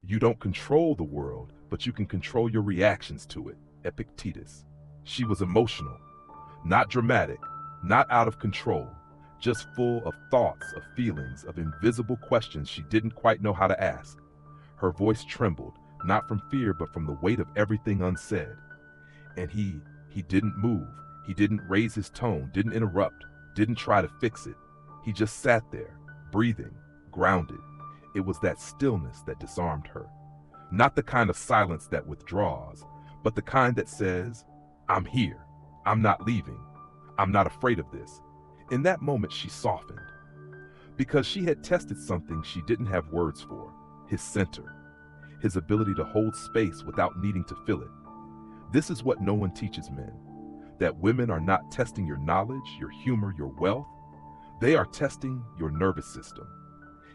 You don't control the world, but you can control your reactions to it. Epictetus. She was emotional, not dramatic, not out of control, just full of thoughts, of feelings, of invisible questions she didn't quite know how to ask. Her voice trembled, not from fear, but from the weight of everything unsaid. And he didn't move. He didn't raise his tone, didn't interrupt, didn't try to fix it. He just sat there, breathing, grounded. It was that stillness that disarmed her. Not the kind of silence that withdraws, but the kind that says, I'm here. I'm not leaving. I'm not afraid of this. In that moment, she softened. Because she had tested something she didn't have words for, his center, his ability to hold space without needing to fill it. This is what no one teaches men, that women are not testing your knowledge, your humor, your wealth. They are testing your nervous system.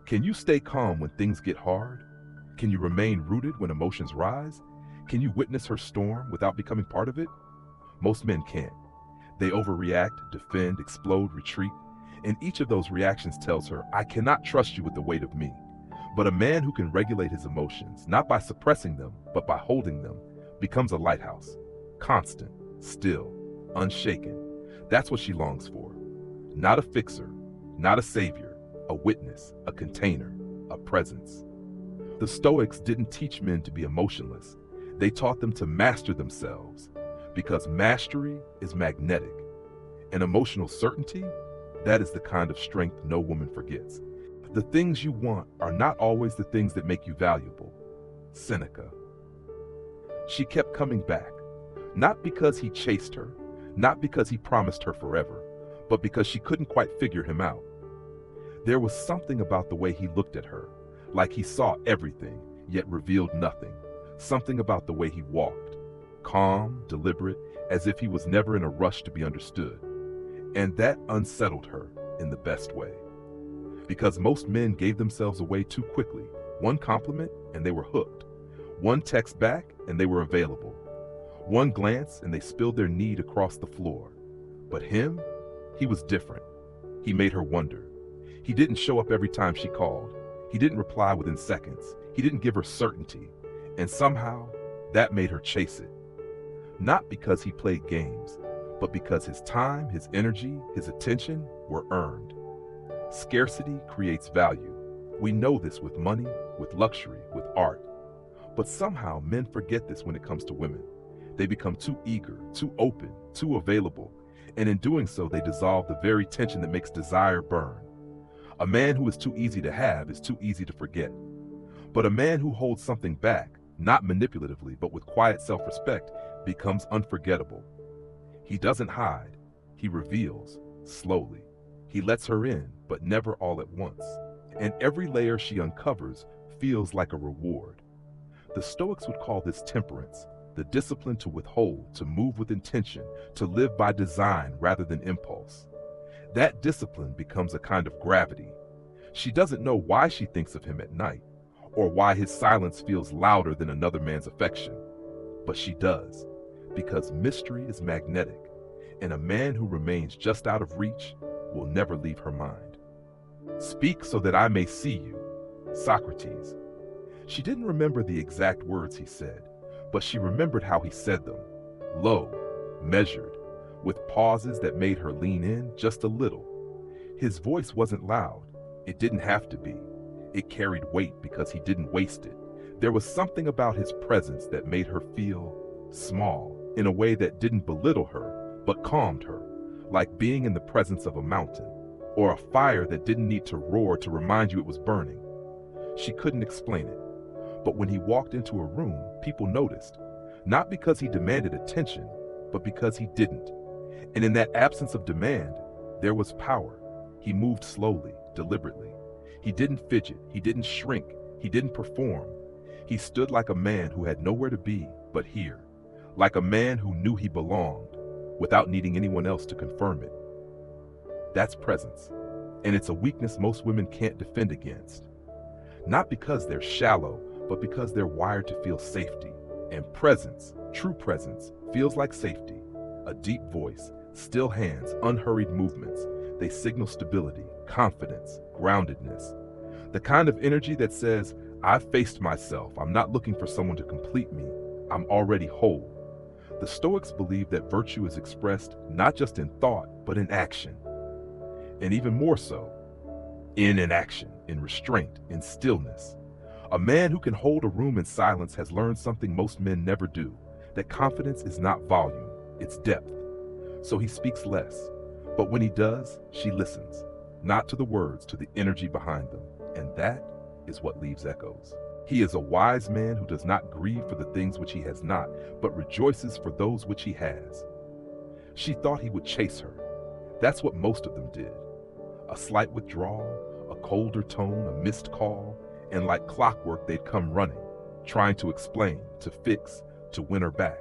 Can you stay calm when things get hard? Can you remain rooted when emotions rise? Can you witness her storm without becoming part of it? Most men can't. They overreact, defend, explode, retreat, and each of those reactions tells her, I cannot trust you with the weight of me. But a man who can regulate his emotions, not by suppressing them, but by holding them, becomes a lighthouse, constant, still, unshaken. That's what she longs for. Not a fixer, not a savior, a witness, a container, a presence. The Stoics didn't teach men to be emotionless. They taught them to master themselves, because mastery is magnetic. And emotional certainty, that is the kind of strength no woman forgets. The things you want are not always the things that make you valuable. Seneca. She kept coming back, not because he chased her, not because he promised her forever, but because she couldn't quite figure him out. There was something about the way he looked at her, like he saw everything, yet revealed nothing. Something about the way he walked, calm, deliberate, as if he was never in a rush to be understood. And that unsettled her in the best way. Because most men gave themselves away too quickly. One compliment and they were hooked. One text back and they were available. One glance and they spilled their need across the floor. But him, he was different. He made her wonder. He didn't show up every time she called. He didn't reply within seconds. He didn't give her certainty. And somehow, that made her chase it. Not because he played games, but because his time, his energy, his attention were earned. Scarcity creates value. We know this with money, with luxury, with art. But somehow men forget this when it comes to women. They become too eager, too open, too available, and in doing so they dissolve the very tension that makes desire burn. A man who is too easy to have is too easy to forget. But a man who holds something back, not manipulatively, but with quiet self-respect, becomes unforgettable. He doesn't hide, he reveals, slowly. He lets her in, but never all at once. And every layer she uncovers feels like a reward. The Stoics would call this temperance, the discipline to withhold, to move with intention, to live by design rather than impulse. That discipline becomes a kind of gravity. She doesn't know why she thinks of him at night, or why his silence feels louder than another man's affection. But she does, because mystery is magnetic, and a man who remains just out of reach will never leave her mind. Speak so that I may see you, Socrates. She didn't remember the exact words he said, but she remembered how he said them, low, measured, with pauses that made her lean in just a little. His voice wasn't loud. It didn't have to be. It carried weight because he didn't waste it. There was something about his presence that made her feel small, in a way that didn't belittle her, but calmed her, like being in the presence of a mountain, or a fire that didn't need to roar to remind you it was burning. She couldn't explain it, but when he walked into a room, people noticed, not because he demanded attention, but because he didn't. And in that absence of demand, there was power. He moved slowly, deliberately. He didn't fidget, he didn't shrink, he didn't perform. He stood like a man who had nowhere to be but here, like a man who knew he belonged, without needing anyone else to confirm it. That's presence, and it's a weakness most women can't defend against. Not because they're shallow, but because they're wired to feel safety. And presence, true presence, feels like safety. A deep voice, still hands, unhurried movements. They signal stability, confidence, groundedness. The kind of energy that says, I've faced myself. I'm not looking for someone to complete me. I'm already whole. The Stoics believe that virtue is expressed not just in thought, but in action. And even more so, in inaction, in restraint, in stillness. A man who can hold a room in silence has learned something most men never do, that confidence is not volume, it's depth. So he speaks less. But when he does, she listens, not to the words, to the energy behind them. And that is what leaves echoes. He is a wise man who does not grieve for the things which he has not, but rejoices for those which he has. She thought he would chase her. That's what most of them did. A slight withdrawal, a colder tone, a missed call, and like clockwork they'd come running, trying to explain, to fix, to win her back.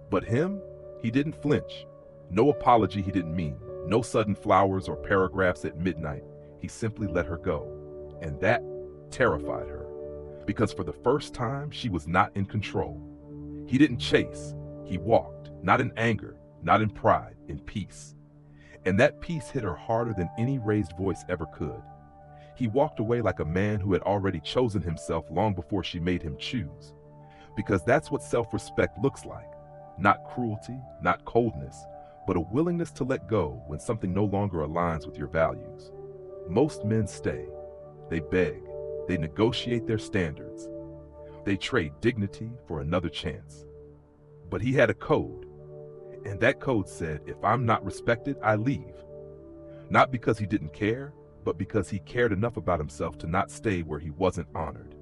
But him, he didn't flinch. No apology he didn't mean, no sudden flowers or paragraphs at midnight. He simply let her go. And that terrified her, because for the first time she was not in control. He didn't chase, he walked, not in anger, not in pride, in peace. And that peace hit her harder than any raised voice ever could. He walked away like a man who had already chosen himself long before she made him choose. Because that's what self-respect looks like. Not cruelty, not coldness, but a willingness to let go when something no longer aligns with your values. Most men stay. They beg. They negotiate their standards. They trade dignity for another chance. But he had a code. And that code said, if I'm not respected, I leave. Not because he didn't care, but because he cared enough about himself to not stay where he wasn't honored.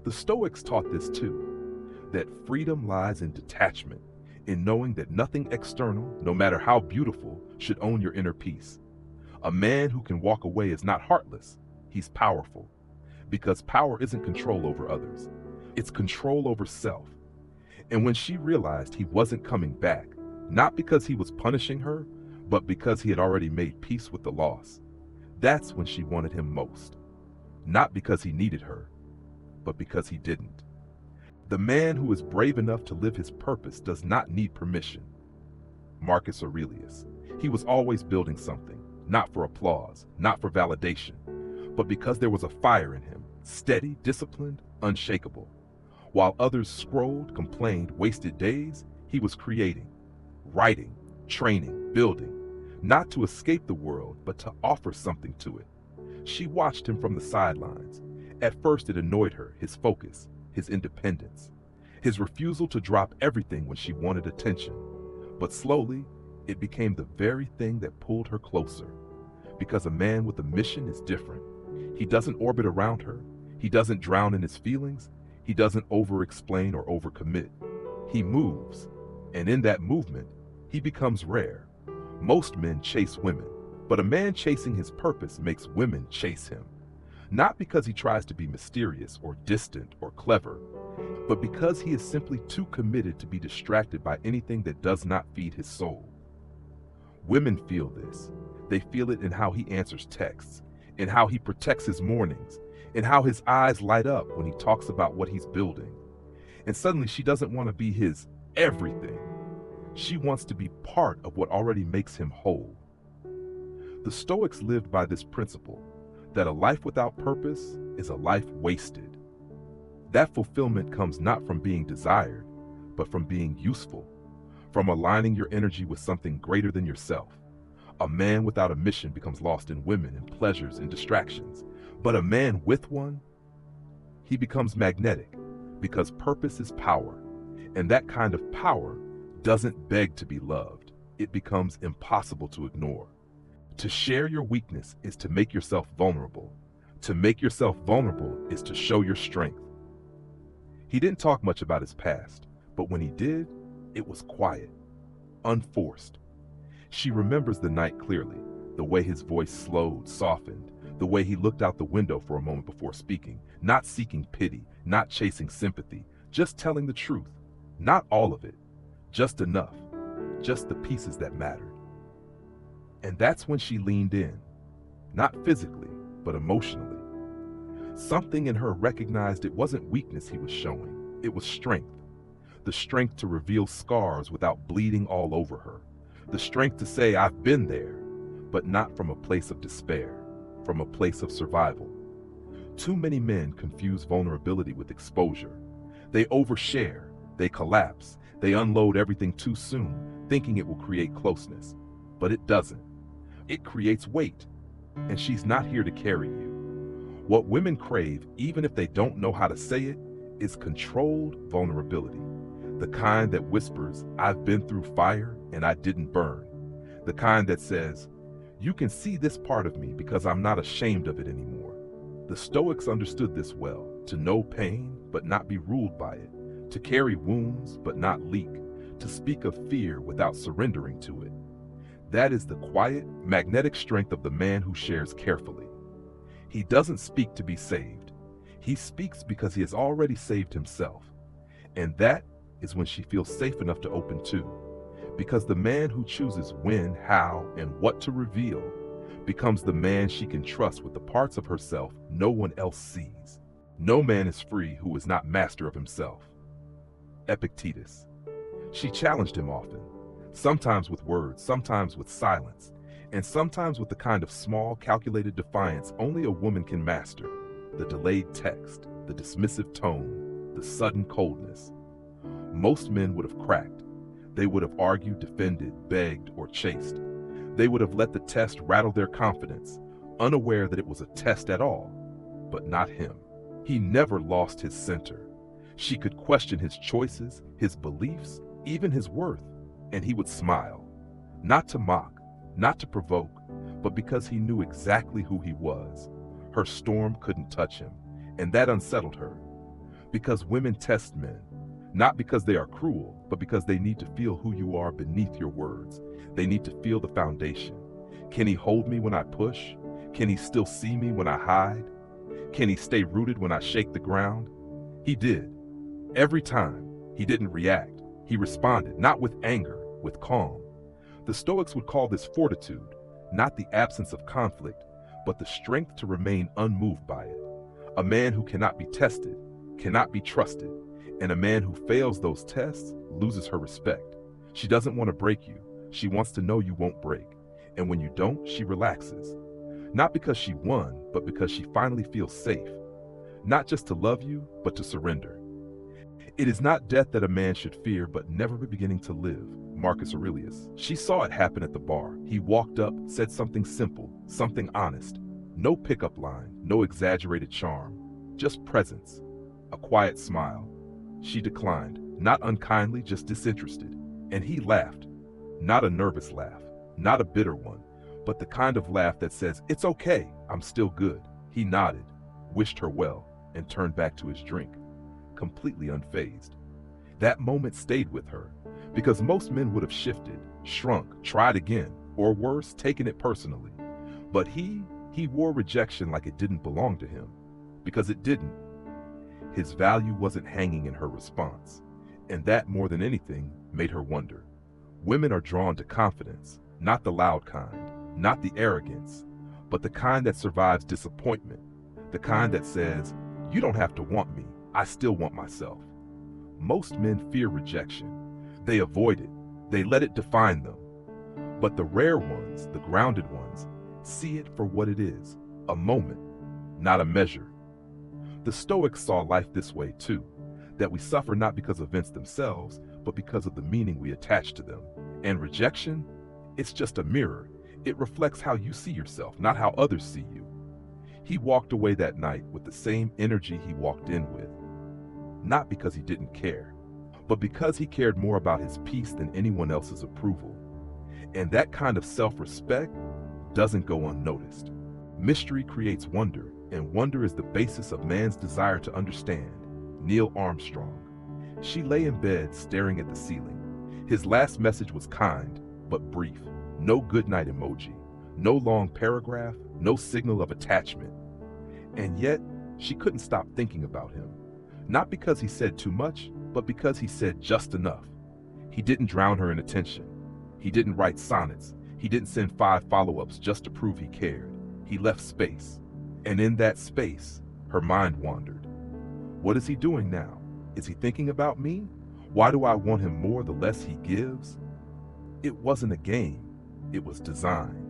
The Stoics taught this too, that freedom lies in detachment, in knowing that nothing external, no matter how beautiful, should own your inner peace. A man who can walk away is not heartless, he's powerful. Because power isn't control over others, it's control over self. And when she realized he wasn't coming back, not because he was punishing her, but because he had already made peace with the loss, that's when she wanted him most. Not because he needed her, but because he didn't. The man who is brave enough to live his purpose does not need permission. Marcus Aurelius. He was always building something, not for applause, not for validation, but because there was a fire in him, steady, disciplined, unshakable. While others scrolled, complained, wasted days, he was creating, writing, training, building, not to escape the world, but to offer something to it. She watched him from the sidelines. At first it annoyed her, his focus, his independence, his refusal to drop everything when she wanted attention. But slowly, it became the very thing that pulled her closer. Because a man with a mission is different. He doesn't orbit around her. He doesn't drown in his feelings. He doesn't over-explain or over-commit. He moves, and in that movement, he becomes rare. Most men chase women, but a man chasing his purpose makes women chase him. Not because he tries to be mysterious or distant or clever, but because he is simply too committed to be distracted by anything that does not feed his soul. Women feel this. They feel it in how he answers texts, in how he protects his mornings, in how his eyes light up when he talks about what he's building. And suddenly she doesn't want to be his everything. She wants to be part of what already makes him whole. The Stoics lived by this principle, that a life without purpose is a life wasted. That fulfillment comes not from being desired, but from being useful, from aligning your energy with something greater than yourself. A man without a mission becomes lost in women and pleasures and distractions. But a man with one, he becomes magnetic, because purpose is power, and that kind of power doesn't beg to be loved. It becomes impossible to ignore. To share your weakness is to make yourself vulnerable. To make yourself vulnerable is to show your strength. He didn't talk much about his past, but when he did, it was quiet, unforced. She remembers the night clearly, the way his voice slowed, softened, the way he looked out the window for a moment before speaking, not seeking pity, not chasing sympathy, just telling the truth. Not all of it, just enough, just the pieces that mattered. And that's when she leaned in, not physically, but emotionally. Something in her recognized it wasn't weakness he was showing, it was strength. The strength to reveal scars without bleeding all over her. The strength to say, I've been there, but not from a place of despair, from a place of survival. Too many men confuse vulnerability with exposure. They overshare, they collapse, they unload everything too soon, thinking it will create closeness. But it doesn't. It creates weight, and she's not here to carry you. What women crave, even if they don't know how to say it, is controlled vulnerability. The kind that whispers, "I've been through fire and I didn't burn." The kind that says, "You can see this part of me because I'm not ashamed of it anymore." The Stoics understood this well: to know pain but not be ruled by it, to carry wounds but not leak, to speak of fear without surrendering to it. That is the quiet, magnetic strength of the man who shares carefully. He doesn't speak to be saved. He speaks because he has already saved himself. And that is when she feels safe enough to open too. Because the man who chooses when, how, and what to reveal becomes the man she can trust with the parts of herself no one else sees. No man is free who is not master of himself. Epictetus. She challenged him often, sometimes with words, sometimes with silence, and sometimes with the kind of small, calculated defiance only a woman can master. The delayed text, the dismissive tone, the sudden coldness. Most men would have cracked. They would have argued, defended, begged, or chased. They would have let the test rattle their confidence, unaware that it was a test at all. But not him. He never lost his center. She could question his choices, his beliefs, even his worth, and he would smile. Not to mock, not to provoke, but because he knew exactly who he was. Her storm couldn't touch him, and that unsettled her. Because women test men, not because they are cruel, but because they need to feel who you are beneath your words. They need to feel the foundation. Can he hold me when I push? Can he still see me when I hide? Can he stay rooted when I shake the ground? He did. Every time. He didn't react. He responded, not with anger, with calm. The Stoics would call this fortitude, not the absence of conflict, but the strength to remain unmoved by it. A man who cannot be tested, cannot be trusted, and a man who fails those tests loses her respect. She doesn't want to break you. She wants to know you won't break. And when you don't, she relaxes. Not because she won, but because she finally feels safe. Not just to love you, but to surrender. It is not death that a man should fear, but never beginning to live. Marcus Aurelius. She saw it happen at the bar. He walked up, said something simple, something honest. No pickup line, no exaggerated charm, just presence, a quiet smile. She declined, not unkindly, just disinterested. And he laughed. Not a nervous laugh, not a bitter one, but the kind of laugh that says, "It's okay, I'm still good." He nodded, wished her well, and turned back to his drink, completely unfazed. That moment stayed with her, because most men would have shifted, shrunk, tried again, or worse, taken it personally. But he wore rejection like it didn't belong to him, because it didn't. His value wasn't hanging in her response, and that, more than anything, made her wonder. Women are drawn to confidence, not the loud kind, not the arrogance, but the kind that survives disappointment, the kind that says, "You don't have to want me, I still want myself." Most men fear rejection. They avoid it. They let it define them. But the rare ones, the grounded ones, see it for what it is, a moment, not a measure. The Stoics saw life this way too, that we suffer not because of events themselves, but because of the meaning we attach to them. And rejection, it's just a mirror. It reflects how you see yourself, not how others see you. He walked away that night with the same energy he walked in with. Not because he didn't care, but because he cared more about his peace than anyone else's approval. And that kind of self-respect doesn't go unnoticed. Mystery creates wonder, and wonder is the basis of man's desire to understand. Neil Armstrong. She lay in bed staring at the ceiling. His last message was kind, but brief. No goodnight emoji, no long paragraph, no signal of attachment. And yet, she couldn't stop thinking about him. Not because he said too much, but because he said just enough. He didn't drown her in attention. He didn't write sonnets. He didn't send 5 follow-ups just to prove he cared. He left space. And in that space, her mind wandered. What is he doing now? Is he thinking about me? Why do I want him more the less he gives? It wasn't a game. It was design.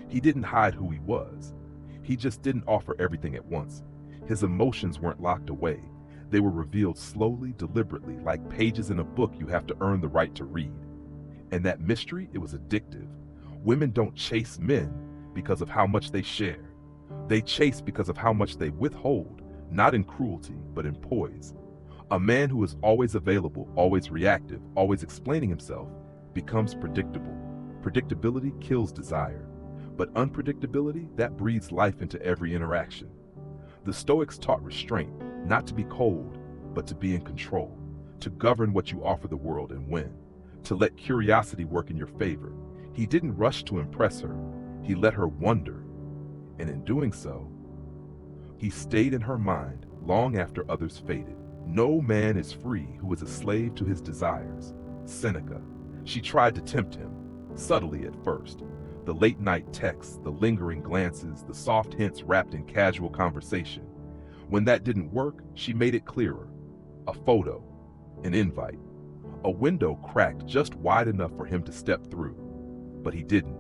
He didn't hide who he was. He just didn't offer everything at once. His emotions weren't locked away. They were revealed slowly, deliberately, like pages in a book you have to earn the right to read. And that mystery, it was addictive. Women don't chase men because of how much they share. They chase because of how much they withhold, not in cruelty, but in poise. A man who is always available, always reactive, always explaining himself, becomes predictable. Predictability kills desire, but unpredictability, that breathes life into every interaction. The Stoics taught restraint, not to be cold, but to be in control, to govern what you offer the world and when, to let curiosity work in your favor. He didn't rush to impress her, he let her wonder, and in doing so, he stayed in her mind long after others faded. No man is free who is a slave to his desires. Seneca. She tried to tempt him, subtly at first. The late-night texts, the lingering glances, the soft hints wrapped in casual conversation. When that didn't work, she made it clearer. A photo, an invite, a window cracked just wide enough for him to step through. But he didn't.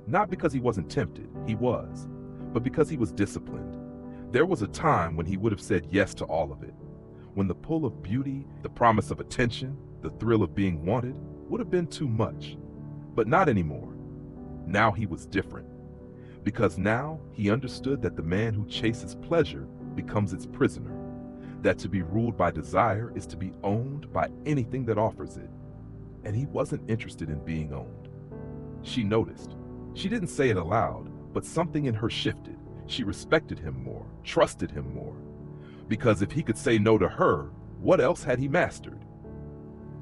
Not because he wasn't tempted, he was, but because he was disciplined. There was a time when he would have said yes to all of it, when the pull of beauty, the promise of attention, the thrill of being wanted would have been too much. But not anymore. Now he was different. Because now he understood that the man who chases pleasure becomes its prisoner, that to be ruled by desire is to be owned by anything that offers it. And he wasn't interested in being owned. She noticed. She didn't say it aloud, but something in her shifted. She respected him more, trusted him more. Because if he could say no to her, what else had he mastered?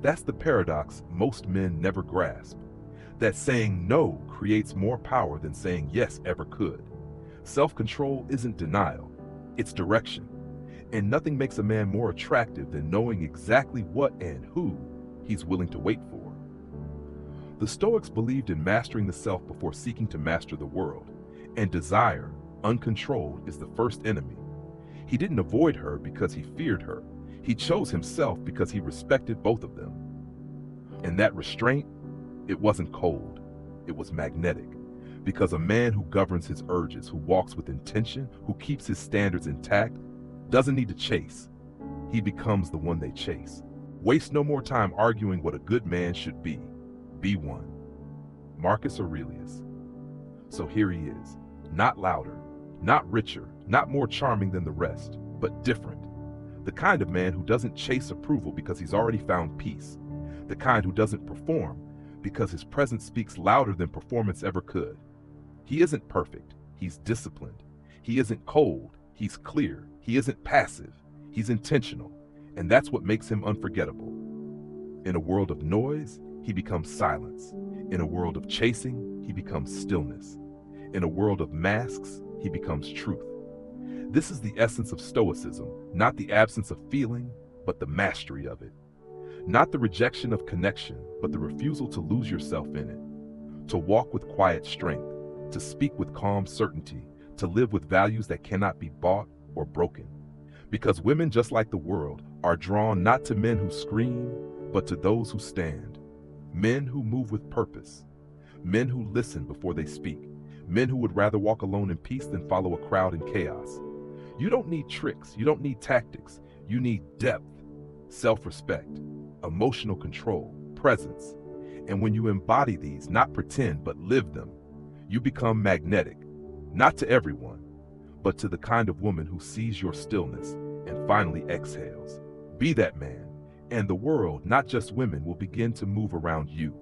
That's the paradox most men never grasp. That saying no creates more power than saying yes ever could. Self-control isn't denial, it's direction. And nothing makes a man more attractive than knowing exactly what and who he's willing to wait for. The Stoics believed in mastering the self before seeking to master the world, and desire, uncontrolled, is the first enemy. He didn't avoid her because he feared her. He chose himself because he respected both of them. And that restraint, it wasn't cold, it was magnetic. Because a man who governs his urges, who walks with intention, who keeps his standards intact, doesn't need to chase. He becomes the one they chase. Waste no more time arguing what a good man should be. Be one. Marcus Aurelius. So here he is, not louder, not richer, not more charming than the rest, but different. The kind of man who doesn't chase approval because he's already found peace. The kind who doesn't perform because his presence speaks louder than performance ever could. He isn't perfect, he's disciplined. He isn't cold, he's clear. He isn't passive, he's intentional. And that's what makes him unforgettable. In a world of noise, he becomes silence. In a world of chasing, he becomes stillness. In a world of masks, he becomes truth. This is the essence of Stoicism, not the absence of feeling, but the mastery of it. Not the rejection of connection, but the refusal to lose yourself in it. To walk with quiet strength, to speak with calm certainty, to live with values that cannot be bought or broken. Because women, just like the world, are drawn not to men who scream, but to those who stand. Men who move with purpose. Men who listen before they speak. Men who would rather walk alone in peace than follow a crowd in chaos. You don't need tricks, you don't need tactics. You need depth, self-respect, emotional control, presence. And when you embody these, not pretend, but live them, you become magnetic, not to everyone, but to the kind of woman who sees your stillness and finally exhales. Be that man, and the world, not just women, will begin to move around you.